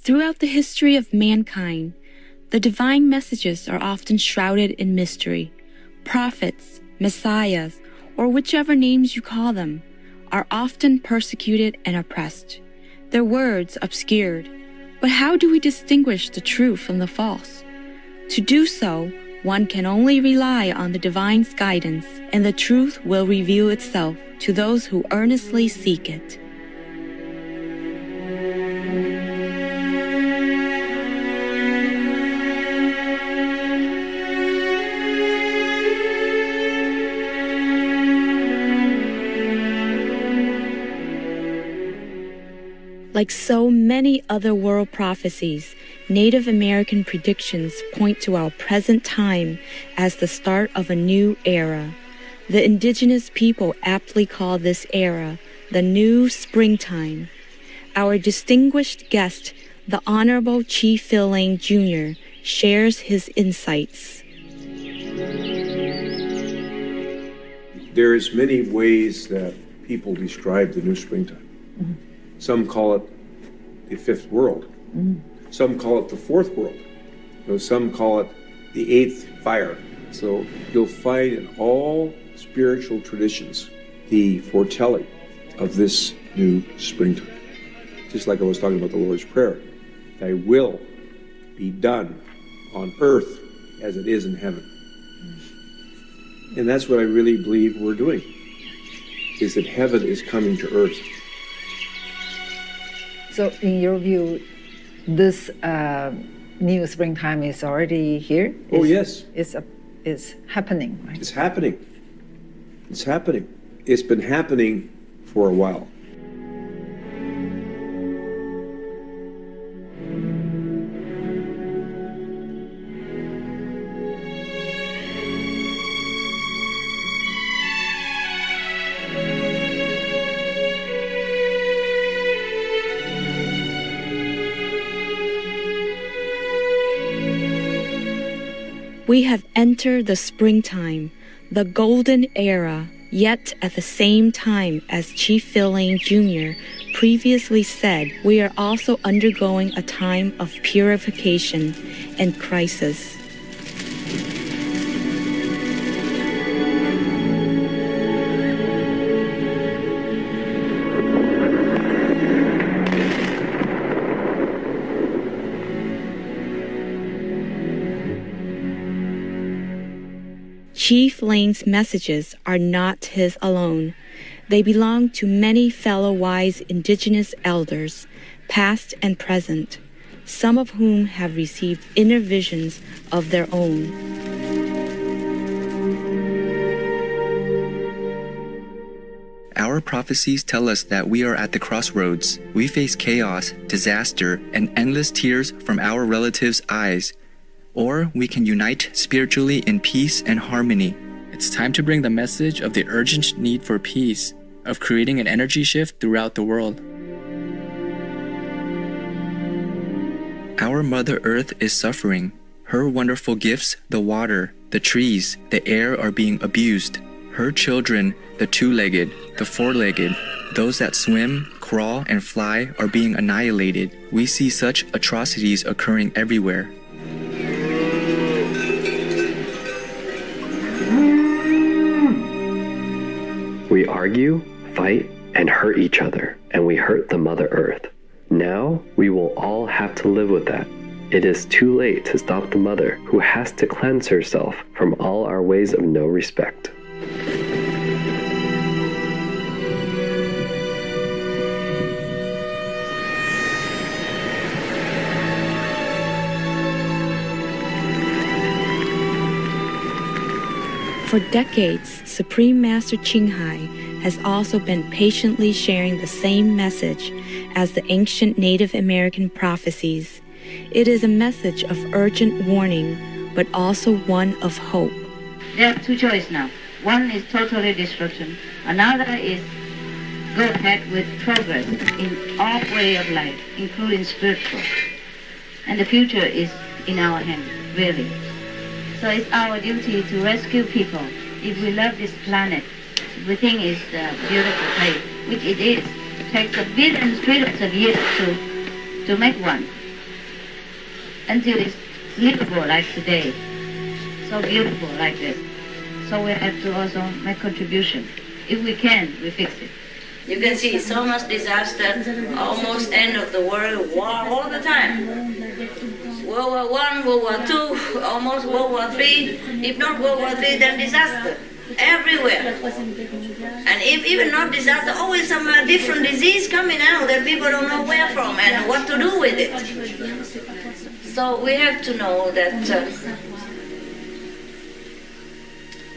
Throughout the history of mankind, the divine messages are often shrouded in mystery. Prophets, messiahs, or whichever names you call them, are often persecuted and oppressed, their words obscured. But how do we distinguish the true from the false? To do so, one can only rely on the divine's guidance, and the truth will reveal itself to those who earnestly seek it. Like so many other world prophecies, Native American predictions point to our present time as the start of a new era. The indigenous people aptly call this era the new springtime. Our distinguished guest, the Honorable Chief Phil Lane Jr., shares his insights. There's many ways that people describe the new springtime. Mm-hmm. Some call it the fifth world. Mm-hmm. Some call it the fourth world. Some call it the eighth fire. So you'll find in all spiritual traditions the foretelling of this new springtime. Just like I was talking about the Lord's Prayer. Thy will be done on earth as it is in heaven. And that's what I really believe we're doing, is that heaven is coming to earth. So in your view, this new springtime is already here? Oh, yes. It's happening, right? It's happening. It's happening. It's been happening for a while. We have entered the springtime, the golden era, yet at the same time, as Chief Phil Lane Jr. previously said, we are also undergoing a time of purification and crisis. Chief Lane's messages are not his alone. They belong to many fellow wise indigenous elders, past and present, some of whom have received inner visions of their own. Our prophecies tell us that we are at the crossroads. We face chaos, disaster, and endless tears from our relatives' eyes. Or we can unite spiritually in peace and harmony. It's time to bring the message of the urgent need for peace, of creating an energy shift throughout the world. Our Mother Earth is suffering. Her wonderful gifts, the water, the trees, the air are being abused. Her children, the two-legged, the four-legged, those that swim, crawl, and fly are being annihilated. We see such atrocities occurring everywhere. We argue, fight, and hurt each other, and we hurt the Mother Earth. Now, we will all have to live with that. It is too late to stop the Mother, who has to cleanse herself from all our ways of no respect. For decades, Supreme Master Ching Hai has also been patiently sharing the same message as the ancient Native American prophecies. It is a message of urgent warning, but also one of hope. There are two choices now. One is totally destruction. Another is go ahead with progress in all way of life, including spiritual. And the future is in our hands, really. So it's our duty to rescue people. If we love this planet, we think it's a beautiful place, which it is. It takes billions, trillions of years to make one. until it's livable like today, so beautiful like this. So we have to also make contribution. If we can, we fix it. You can see so much disaster, almost end of the world, war all the time. World War I, World War II, almost World War III. If not World War III, then disaster. Everywhere. And if even not disaster, always some different disease coming out that people don't know where from and what to do with it. So we have to know that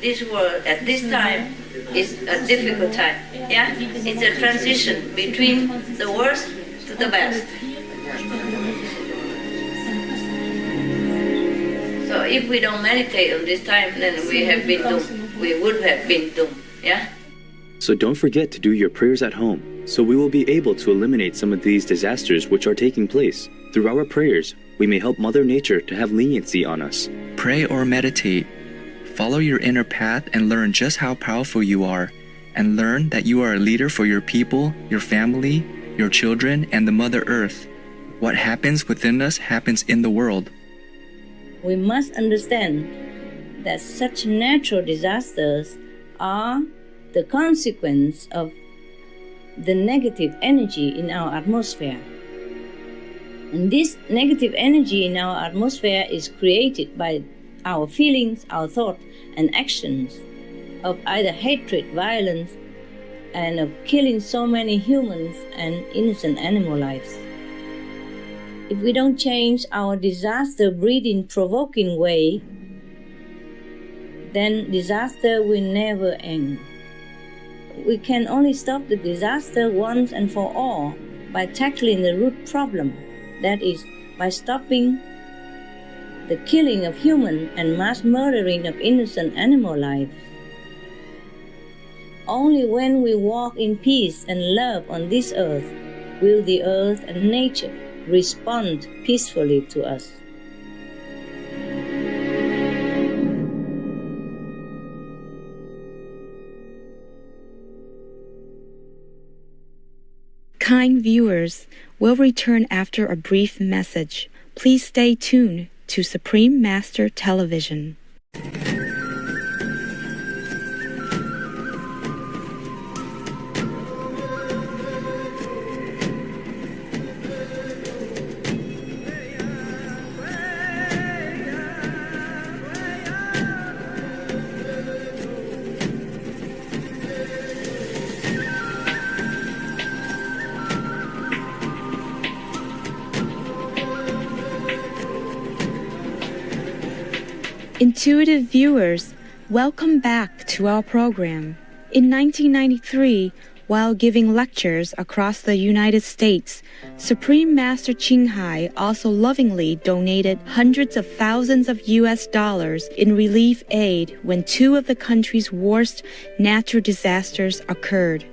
this world at this time is a difficult time. Yeah, it's a transition between the worst to the best. So if we don't meditate on this time, then we have been doomed. We would have been doomed. Yeah. So don't forget to do your prayers at home, so we will be able to eliminate some of these disasters which are taking place. Through our prayers, we may help Mother Nature to have leniency on us. Pray or meditate. Follow your inner path and learn just how powerful you are, and learn that you are a leader for your people, your family, your children, and the Mother Earth. What happens within us happens in the world. We must understand that such natural disasters are the consequence of the negative energy in our atmosphere. And this negative energy in our atmosphere is created by our feelings, our thoughts, and actions of either hatred, violence, and of killing so many humans and innocent animal lives. If we don't change our disaster-breeding, provoking way, then disaster will never end. We can only stop the disaster once and for all by tackling the root problem, that is, by stopping the killing of human and mass murdering of innocent animal lives. Only when we walk in peace and love on this earth will the earth and nature respond peacefully to us. Kind viewers, we'll return after a brief message. Please stay tuned to Supreme Master Television. Intuitive viewers, welcome back to our program. In 1993, while giving lectures across the United States, Supreme Master Ching Hai also lovingly donated hundreds of thousands of US dollars in relief aid when two of the country's worst natural disasters occurred,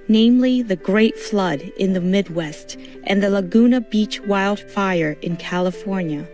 namely the Great Flood in the Midwest and the Laguna Beach wildfire in California.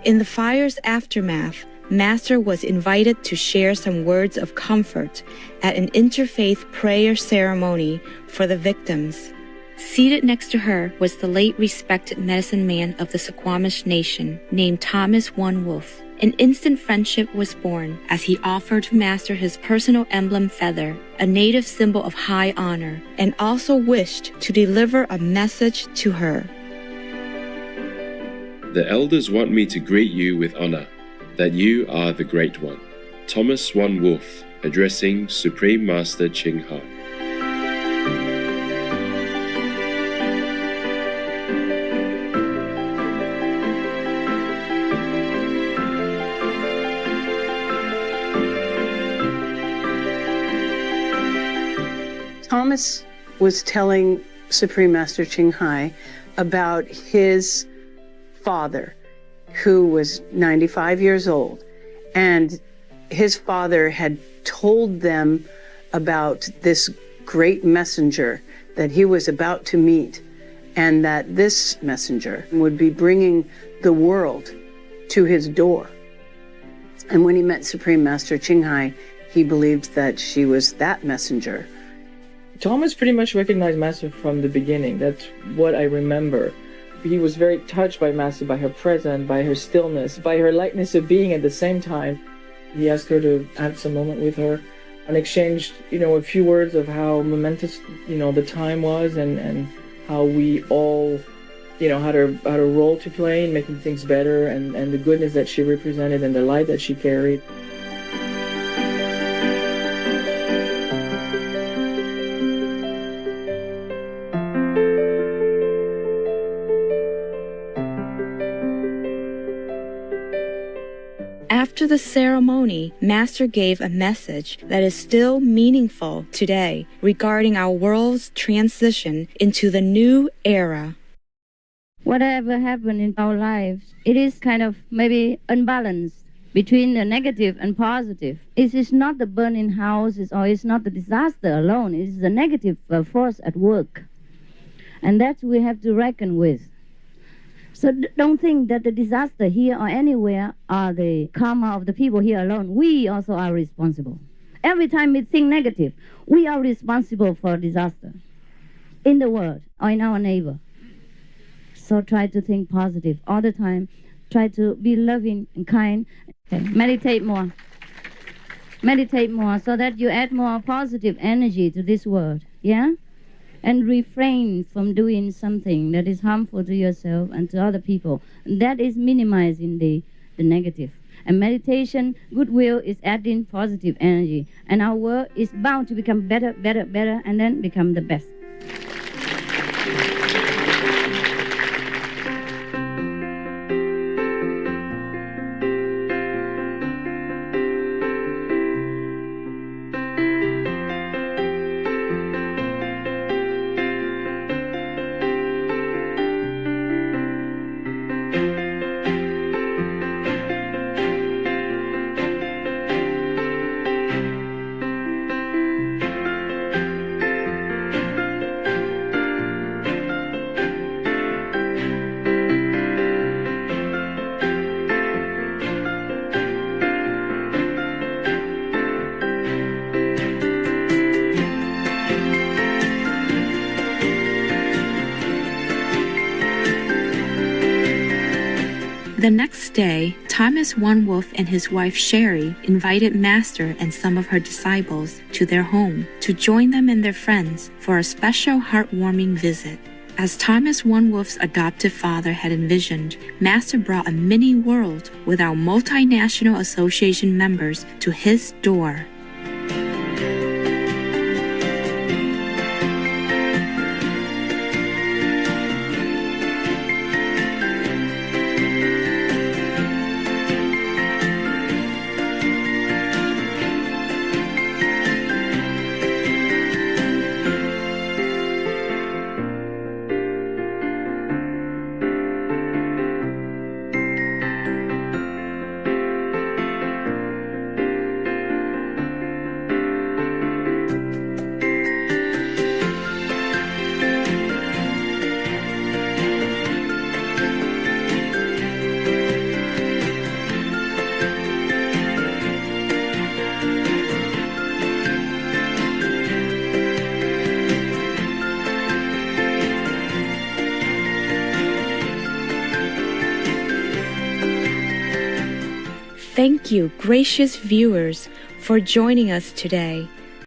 In the fire's aftermath, Master was invited to share some words of comfort at an interfaith prayer ceremony for the victims. Seated next to her was the late respected medicine man of the Suquamish Nation named Thomas One Wolf. An instant friendship was born as he offered Master his personal emblem feather, a native symbol of high honor, and also wished to deliver a message to her. The elders want me to greet you with honor, that you are the Great One. Thomas One Wolf, addressing Supreme Master Ching Hai. Thomas was telling Supreme Master Ching Hai about his father, who was 95 years old, and his father had told them about this great messenger that he was about to meet, and that this messenger would be bringing the world to his door. And when he met Supreme Master Ching Hai, he believed that she was that messenger, Thomas pretty much recognized Master from the beginning. That's what I remember. He was very touched by Master, by her presence, by her stillness, by her lightness of being at the same time. He asked her to have some moment with her and exchanged, a few words of how momentous, the time was and how we all, had a role to play in making things better and the goodness that she represented and the light that she carried. After the ceremony, Master gave a message that is still meaningful today regarding our world's transition into the new era. Whatever happened in our lives, it is kind of maybe unbalanced between the negative and positive. It is not the burning houses or it's not the disaster alone. It is the negative force at work. And that we have to reckon with. So don't think that the disaster here or anywhere are the karma of the people here alone. We also are responsible. Every time we think negative, we are responsible for disaster in the world or in our neighbor. So try to think positive all the time. Try to be loving and kind. Okay. Meditate more. Meditate more so that you add more positive energy to this world. Yeah? And refrain from doing something that is harmful to yourself and to other people. That is minimizing the negative. And meditation, goodwill, is adding positive energy. And our world is bound to become better, better, better, and then become the best. The next day, Thomas One Wolf and his wife Sherry invited Master and some of her disciples to their home to join them and their friends for a special heartwarming visit. As Thomas One Wolf's adoptive father had envisioned, Master brought a mini world with our multinational association members to his door. Thank you, gracious viewers, for joining us today.